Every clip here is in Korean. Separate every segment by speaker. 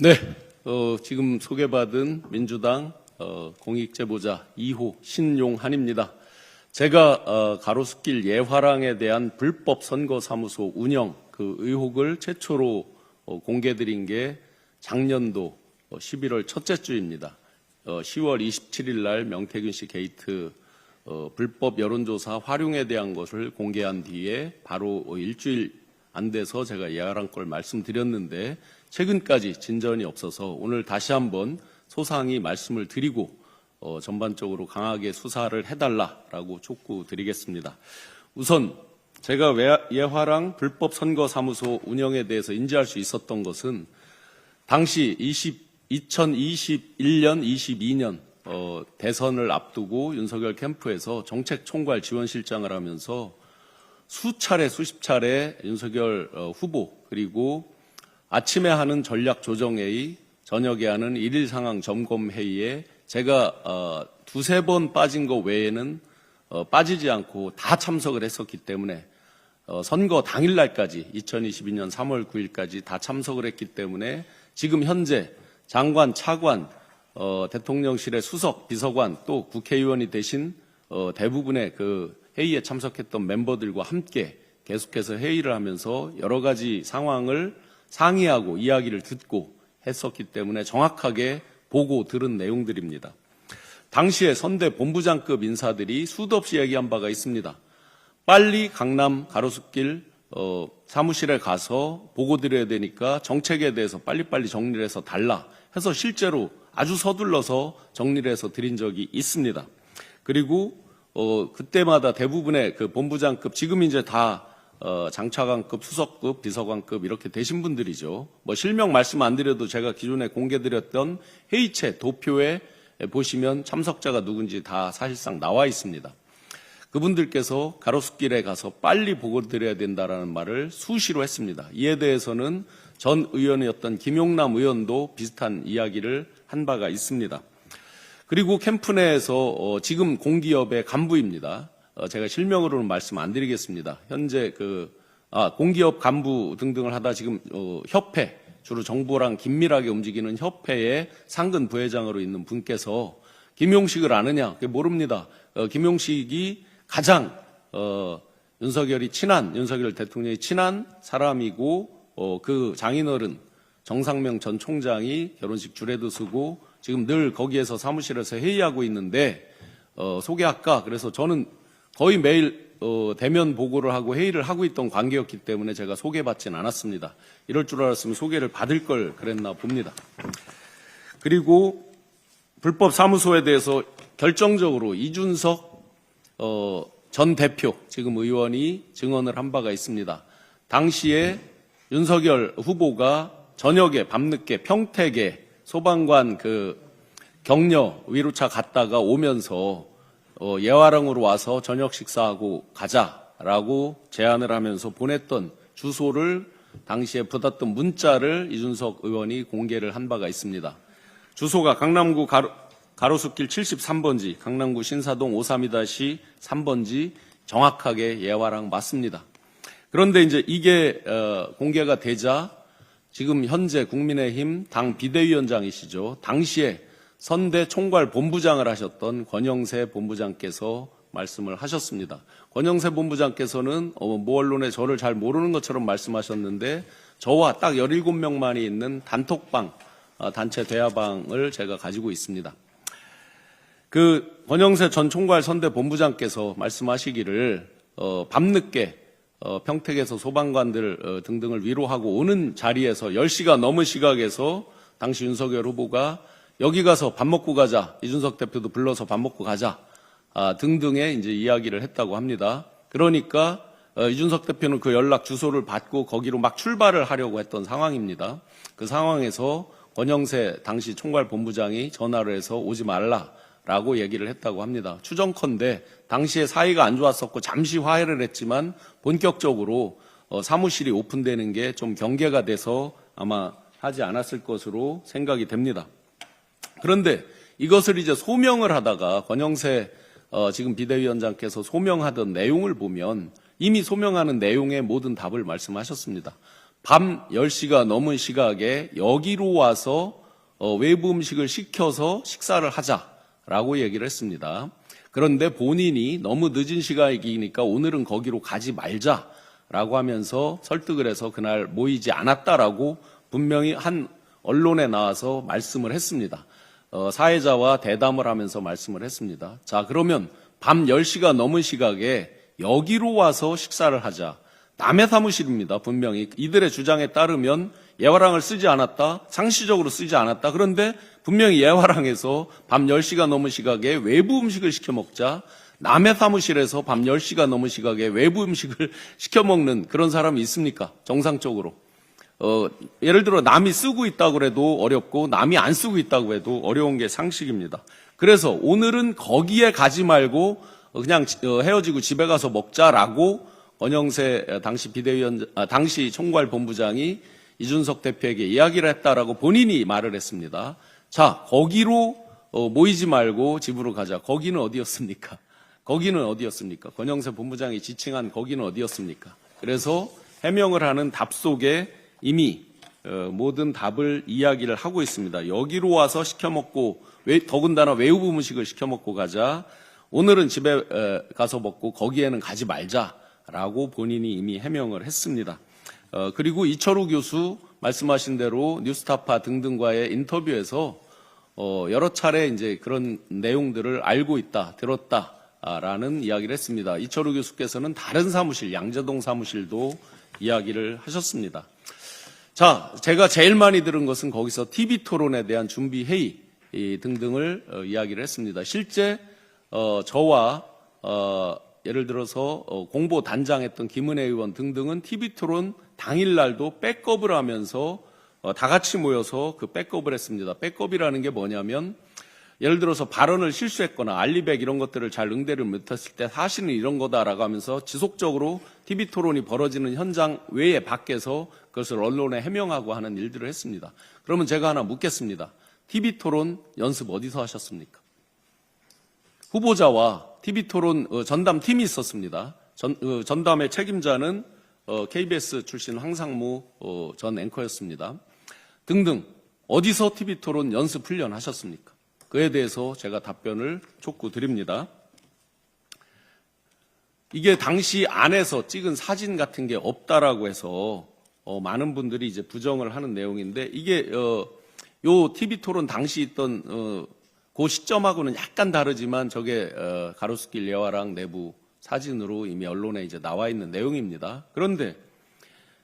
Speaker 1: 네, 지금 소개받은 민주당 공익제보자 2호 신용한입니다. 제가 가로수길 예화랑에 대한 불법 선거사무소 운영 그 의혹을 최초로 공개드린 게 작년도 11월 첫째 주입니다. 10월 27일 날 명태균 씨 게이트 불법 여론조사 활용에 대한 것을 공개한 뒤에 바로 일주일 안 돼서 제가 예화랑 걸 말씀드렸는데 최근까지 진전이 없어서 오늘 다시 한번 소상히 말씀을 드리고 전반적으로 강하게 수사를 해달라라고 촉구드리겠습니다. 우선 제가 예화랑 불법 선거사무소 운영에 대해서 인지할 수 있었던 것은 당시 2021년, 22년 대선을 앞두고 윤석열 캠프에서 정책총괄 지원실장을 하면서 수십 차례 윤석열 후보 그리고 아침에 하는 전략조정회의, 저녁에 하는 일일 상황 점검회의에 제가 두세 번 빠진 거 외에는 빠지지 않고 다 참석을 했었기 때문에 선거 당일날까지 2022년 3월 9일까지 다 참석을 했기 때문에 지금 현재 장관, 차관, 대통령실의 수석, 비서관 또 국회의원이 되신 대부분의 그 회의에 참석했던 멤버들과 함께 계속해서 회의를 하면서 여러 가지 상황을 상의하고 이야기를 듣고 했었기 때문에 정확하게 보고 들은 내용들입니다. 당시에 선대 본부장급 인사들이 수도 없이 얘기한 바가 있습니다. 빨리 강남 가로수길 사무실에 가서 보고 드려야 되니까 정책에 대해서 빨리빨리 정리를 해서 달라 해서 실제로 아주 서둘러서 정리를 해서 드린 적이 있습니다. 그리고 그때마다 대부분의 그 본부장급 지금 이제 다 장차관급, 수석급, 비서관급 이렇게 되신 분들이죠. 뭐 실명 말씀 안 드려도 제가 기존에 공개드렸던 회의체 도표에 보시면 참석자가 누군지 다 사실상 나와 있습니다. 그분들께서 가로수길에 가서 빨리 보고 드려야 된다라는 말을 수시로 했습니다. 이에 대해서는 전 의원이었던 김용남 의원도 비슷한 이야기를 한 바가 있습니다. 그리고 캠프 내에서 지금 공기업의 간부입니다. 제가 실명으로는 말씀 안 드리겠습니다. 현재 공기업 간부 등등을 하다 지금 협회, 주로 정부랑 긴밀하게 움직이는 협회의 상근 부회장으로 있는 분께서 김용식을 아느냐? 그게 모릅니다. 김용식이 가장 윤석열 대통령이 친한 사람이고 그 장인어른 정상명 전 총장이 결혼식 주례도 쓰고 지금 늘 거기에서 사무실에서 회의하고 있는데 소개할까? 그래서 저는 거의 매일 대면 보고를 하고 회의를 하고 있던 관계였기 때문에 제가 소개받진 않았습니다. 이럴 줄 알았으면 소개를 받을 걸 그랬나 봅니다. 그리고 불법 사무소에 대해서 결정적으로 이준석 전 대표 지금 의원이 증언을 한 바가 있습니다. 당시에 윤석열 후보가 저녁에 밤늦게 평택에 소방관 격려 위로차 갔다가 오면서 예화랑으로 와서 저녁 식사하고 가자라고 제안을 하면서 보냈던 주소를 당시에 받았던 문자를 이준석 의원이 공개를 한 바가 있습니다. 주소가 강남구 가로수길 73번지, 강남구 신사동 532-3번지 정확하게 예화랑 맞습니다. 그런데 이제 이게 공개가 되자 지금 현재 국민의힘 당 비대위원장이시죠. 당시에 선대 총괄 본부장을 하셨던 권영세 본부장께서 말씀을 하셨습니다. 권영세 본부장께서는 모 언론에 저를 잘 모르는 것처럼 말씀하셨는데 저와 딱 17명만이 있는 단톡방, 단체 대화방을 제가 가지고 있습니다. 그 권영세 전 총괄 선대 본부장께서 말씀하시기를 밤늦게 평택에서 소방관들 등등을 위로하고 오는 자리에서 10시가 넘은 시각에서 당시 윤석열 후보가 여기 가서 밥 먹고 가자. 이준석 대표도 불러서 밥 먹고 가자. 등등의 이제 이야기를 했다고 합니다. 그러니까 이준석 대표는 그 연락 주소를 받고 거기로 막 출발을 하려고 했던 상황입니다. 그 상황에서 권영세 당시 총괄 본부장이 전화를 해서 오지 말라라고 얘기를 했다고 합니다. 추정컨대 당시에 사이가 안 좋았었고 잠시 화해를 했지만 본격적으로 사무실이 오픈되는 게 좀 경계가 돼서 아마 하지 않았을 것으로 생각이 됩니다. 그런데 이것을 이제 소명을 하다가 권영세 지금 비대위원장께서 소명하던 내용을 보면 이미 소명하는 내용의 모든 답을 말씀하셨습니다. 밤 10시가 넘은 시각에 여기로 와서 외부 음식을 시켜서 식사를 하자라고 얘기를 했습니다. 그런데 본인이 너무 늦은 시각이니까 오늘은 거기로 가지 말자라고 하면서 설득을 해서 그날 모이지 않았다라고 분명히 한 언론에 나와서 말씀을 했습니다. 사회자와 대담을 하면서 말씀을 했습니다. 자, 그러면 밤 10시가 넘은 시각에 여기로 와서 식사를 하자. 남의 사무실입니다. 분명히 이들의 주장에 따르면 예화랑을 쓰지 않았다. 상시적으로 쓰지 않았다. 그런데 분명히 예화랑에서 밤 10시가 넘은 시각에 외부 음식을 시켜 먹자. 남의 사무실에서 밤 10시가 넘은 시각에 외부 음식을 시켜 먹는 그런 사람이 있습니까? 정상적으로. 예를 들어 남이 쓰고 있다고 해도 어렵고 남이 안 쓰고 있다고 해도 어려운 게 상식입니다. 그래서 오늘은 거기에 가지 말고 그냥 헤어지고 집에 가서 먹자라고 원영세 당시 총괄본부장이 이준석 대표에게 이야기를 했다라고 본인이 말을 했습니다. 자, 거기로 모이지 말고 집으로 가자. 거기는 어디였습니까? 거기는 어디였습니까? 권영세 본부장이 지칭한 거기는 어디였습니까? 그래서 해명을 하는 답 속에 이미 모든 답을 이야기를 하고 있습니다. 여기로 와서 시켜 먹고 더군다나 외부 음식을 시켜 먹고 가자. 오늘은 집에 가서 먹고 거기에는 가지 말자라고 본인이 이미 해명을 했습니다. 그리고 이철우 교수 말씀하신 대로 뉴스타파 등등과의 인터뷰에서 여러 차례 이제 그런 내용들을 알고 있다, 들었다라는 이야기를 했습니다. 이철우 교수께서는 다른 사무실, 양재동 사무실도 이야기를 하셨습니다. 자, 제가 제일 많이 들은 것은 거기서 TV 토론에 대한 준비 회의 등등을 이야기를 했습니다. 실제 저와 예를 들어서 공보 단장했던 김은혜 의원 등등은 TV 토론 당일날도 백업을 하면서 다 같이 모여서 그 백업을 했습니다. 백업이라는 게 뭐냐면 예를 들어서 발언을 실수했거나 알리백 이런 것들을 잘 응대를 못했을 때 사실은 이런 거다라고 하면서 지속적으로 TV 토론이 벌어지는 현장 외에 밖에서 그것을 언론에 해명하고 하는 일들을 했습니다. 그러면 제가 하나 묻겠습니다. TV 토론 연습 어디서 하셨습니까? 후보자와 TV 토론 전담 팀이 있었습니다. 전담의 책임자는 KBS 출신 황상무 전 앵커였습니다. 등등 어디서 TV 토론 연습 훈련 하셨습니까? 그에 대해서 제가 답변을 촉구드립니다. 이게 당시 안에서 찍은 사진 같은 게 없다라고 해서 많은 분들이 이제 부정을 하는 내용인데 이게 요 TV 토론 당시 있던 그 시점하고는 약간 다르지만 저게 가로수길 예화랑 내부 사진으로 이미 언론에 이제 나와 있는 내용입니다. 그런데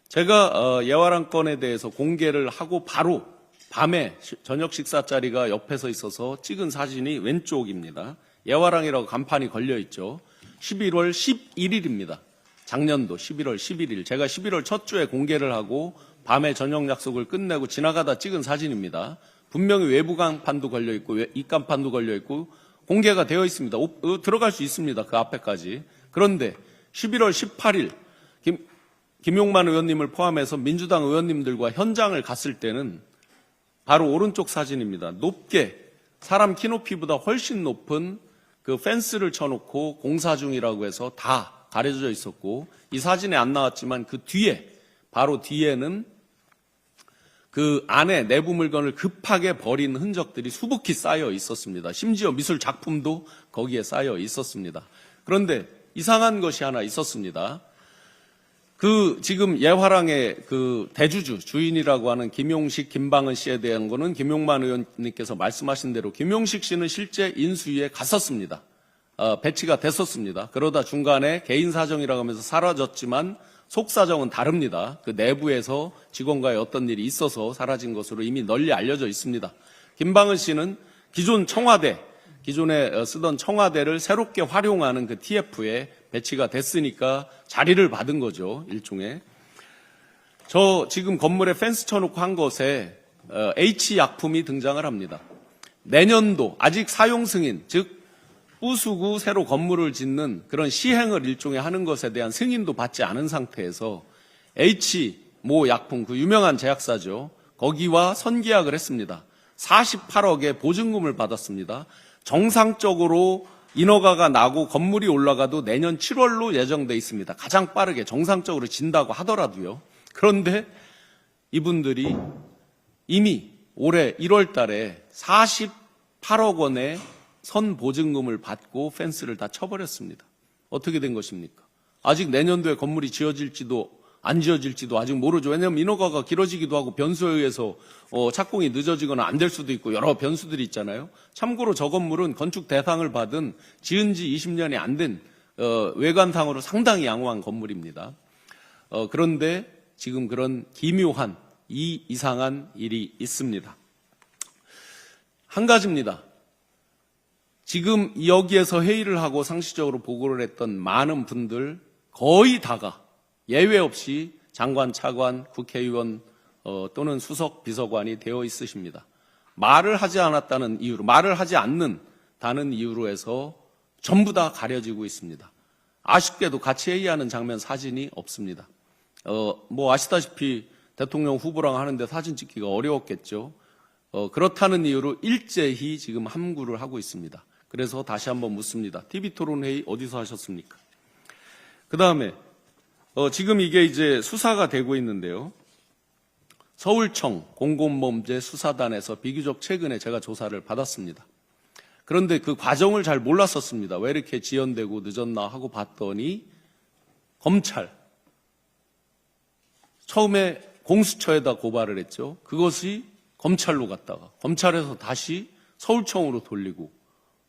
Speaker 1: 제가 예화랑 건에 대해서 공개를 하고 바로 밤에 저녁 식사 자리가 옆에서 있어서 찍은 사진이 왼쪽입니다. 예화랑이라고 간판이 걸려 있죠. 11월 11일입니다. 작년도 11월 11일. 제가 11월 첫 주에 공개를 하고 밤에 저녁 약속을 끝내고 지나가다 찍은 사진입니다. 분명히 외부 간판도 걸려 있고 입간판도 걸려 있고 공개가 되어 있습니다. 들어갈 수 있습니다. 그 앞에까지. 그런데 11월 18일 김용만 의원님을 포함해서 민주당 의원님들과 현장을 갔을 때는 바로 오른쪽 사진입니다. 높게 사람 키높이보다 훨씬 높은 그 펜스를 쳐놓고 공사 중이라고 해서 다 가려져 있었고 이 사진에 안 나왔지만 그 뒤에 바로 뒤에는 그 안에 내부 물건을 급하게 버린 흔적들이 수북히 쌓여 있었습니다. 심지어 미술 작품도 거기에 쌓여 있었습니다. 그런데 이상한 것이 하나 있었습니다. 그 지금 예화랑의 그 대주주 주인이라고 하는 김용식, 김방은 씨에 대한 거는 김용만 의원님께서 말씀하신 대로 김용식 씨는 실제 인수위에 갔었습니다. 배치가 됐었습니다. 그러다 중간에 개인 사정이라고 하면서 사라졌지만 속 사정은 다릅니다. 그 내부에서 직원과의 어떤 일이 있어서 사라진 것으로 이미 널리 알려져 있습니다. 김방은 씨는 기존에 쓰던 청와대를 새롭게 활용하는 그 TF에 배치가 됐으니까 자리를 받은 거죠. 일종의. 저 지금 건물에 펜스 쳐놓고 한 것에 H약품이 등장을 합니다. 내년도 아직 사용 승인, 즉 부수고 새로 건물을 짓는 그런 시행을 일종의 하는 것에 대한 승인도 받지 않은 상태에서 H모 약품, 그 유명한 제약사죠. 거기와 선계약을 했습니다. 48억의 보증금을 받았습니다. 정상적으로 인허가가 나고 건물이 올라가도 내년 7월로 예정돼 있습니다. 가장 빠르게 정상적으로 진다고 하더라도요. 그런데 이분들이 이미 올해 1월 달에 48억 원의 선보증금을 받고 펜스를 다 쳐버렸습니다. 어떻게 된 것입니까? 아직 내년도에 건물이 지어질지도 안 지어질지도 아직 모르죠. 왜냐하면 인허가가 길어지기도 하고 변수에 의해서 착공이 늦어지거나 안 될 수도 있고 여러 변수들이 있잖아요. 참고로 저 건물은 건축 대상을 받은 지은 지 20년이 안 된 외관상으로 상당히 양호한 건물입니다. 그런데 지금 그런 기묘한 이상한 일이 있습니다. 한 가지입니다. 지금 여기에서 회의를 하고 상시적으로 보고를 했던 많은 분들 거의 다가 예외 없이 장관, 차관, 국회의원 또는 수석, 비서관이 되어 있으십니다. 말을 하지 않았다는 이유로, 말을 하지 않는다는 이유로 해서 전부 다 가려지고 있습니다. 아쉽게도 같이 회의하는 장면 사진이 없습니다. 아시다시피 대통령 후보랑 하는데 사진 찍기가 어려웠겠죠. 그렇다는 이유로 일제히 지금 함구를 하고 있습니다. 그래서 다시 한번 묻습니다. TV토론회의 어디서 하셨습니까? 그 다음에 지금 이게 이제 수사가 되고 있는데요. 서울청 공공범죄 수사단에서 비교적 최근에 제가 조사를 받았습니다. 그런데 그 과정을 잘 몰랐었습니다. 왜 이렇게 지연되고 늦었나 하고 봤더니 검찰 처음에 공수처에다 고발을 했죠. 그것이 검찰로 갔다가 검찰에서 다시 서울청으로 돌리고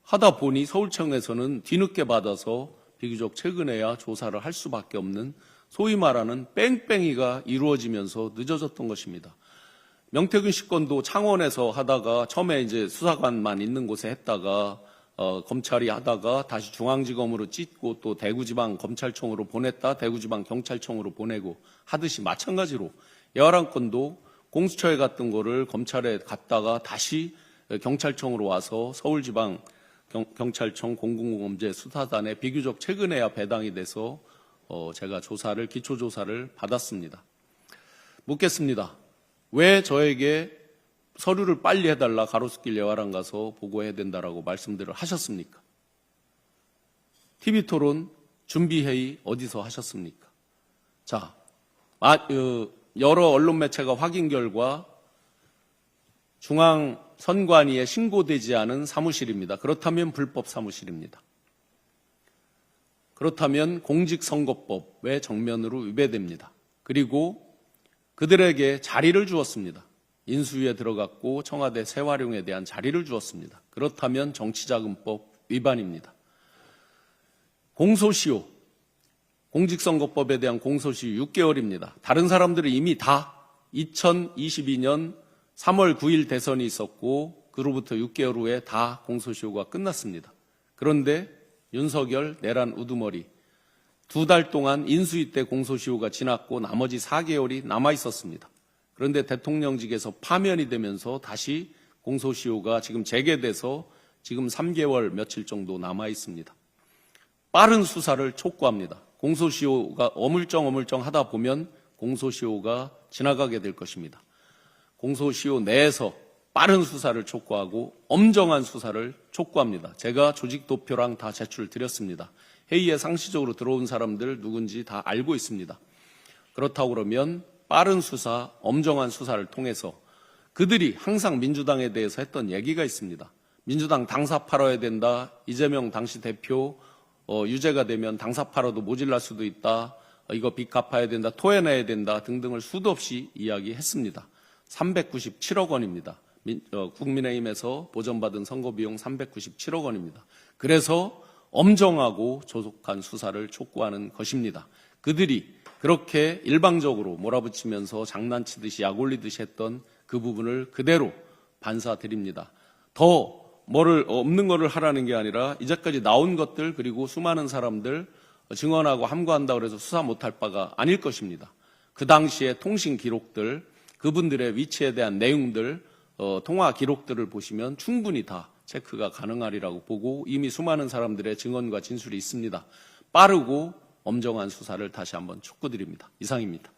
Speaker 1: 하다 보니 서울청에서는 뒤늦게 받아서 비교적 최근에야 조사를 할 수밖에 없는 소위 말하는 뺑뺑이가 이루어지면서 늦어졌던 것입니다. 명태균 씨 건도 창원에서 하다가 처음에 이제 수사관만 있는 곳에 했다가 검찰이 하다가 다시 중앙지검으로 찢고 또 대구지방검찰청으로 보냈다 대구지방경찰청으로 보내고 하듯이 마찬가지로 여하란 건도 공수처에 갔던 거를 검찰에 갔다가 다시 경찰청으로 와서 서울지방경찰청 공공범죄 수사단에 비교적 최근에야 배당이 돼서 제가 기초조사를 받았습니다. 묻겠습니다. 왜 저에게 서류를 빨리 해달라 가로수길 예화랑 가서 보고해야 된다라고 말씀들을 하셨습니까? TV토론 준비회의 어디서 하셨습니까? 자, 여러 언론 매체가 확인 결과 중앙선관위에 신고되지 않은 사무실입니다. 그렇다면 불법 사무실입니다. 그렇다면 공직선거법의 정면으로 위배됩니다. 그리고 그들에게 자리를 주었습니다. 인수위에 들어갔고 청와대 세활용에 대한 자리를 주었습니다. 그렇다면 정치자금법 위반입니다. 공소시효, 공직선거법에 대한 공소시효 6개월입니다. 다른 사람들은 이미 다 2022년 3월 9일 대선이 있었고 그로부터 6개월 후에 다 공소시효가 끝났습니다. 그런데 윤석열 내란 우두머리 2달 동안 인수위 때 공소시효가 지났고 나머지 4개월이 남아 있었습니다. 그런데 대통령직에서 파면이 되면서 다시 공소시효가 지금 재개돼서 지금 3개월 며칠 정도 남아 있습니다. 빠른 수사를 촉구합니다. 공소시효가 어물쩡 하다 보면 공소시효가 지나가게 될 것입니다. 공소시효 내에서 빠른 수사를 촉구하고 엄정한 수사를 촉구합니다. 제가 조직도표랑 다 제출드렸습니다. 회의에 상시적으로 들어온 사람들 누군지 다 알고 있습니다. 그렇다고 그러면 빠른 수사, 엄정한 수사를 통해서 그들이 항상 민주당에 대해서 했던 얘기가 있습니다. 민주당 당사 팔아야 된다. 이재명 당시 대표 유죄가 되면 당사 팔아도 모질랄 수도 있다. 이거 빚 갚아야 된다. 토해내야 된다. 등등을 수도 없이 이야기했습니다. 397억 원입니다. 국민의힘에서 보전받은 선거비용 397억 원입니다. 그래서 엄정하고 조속한 수사를 촉구하는 것입니다. 그들이 그렇게 일방적으로 몰아붙이면서 장난치듯이 약올리듯이 했던 그 부분을 그대로 반사드립니다. 더 없는 거를 하라는 게 아니라 이제까지 나온 것들 그리고 수많은 사람들 증언하고 함구한다고 해서 수사 못할 바가 아닐 것입니다. 그 당시의 통신 기록들, 그분들의 위치에 대한 내용들, 통화 기록들을 보시면 충분히 다 체크가 가능하리라고 보고 이미 수많은 사람들의 증언과 진술이 있습니다. 빠르고 엄정한 수사를 다시 한번 촉구드립니다. 이상입니다.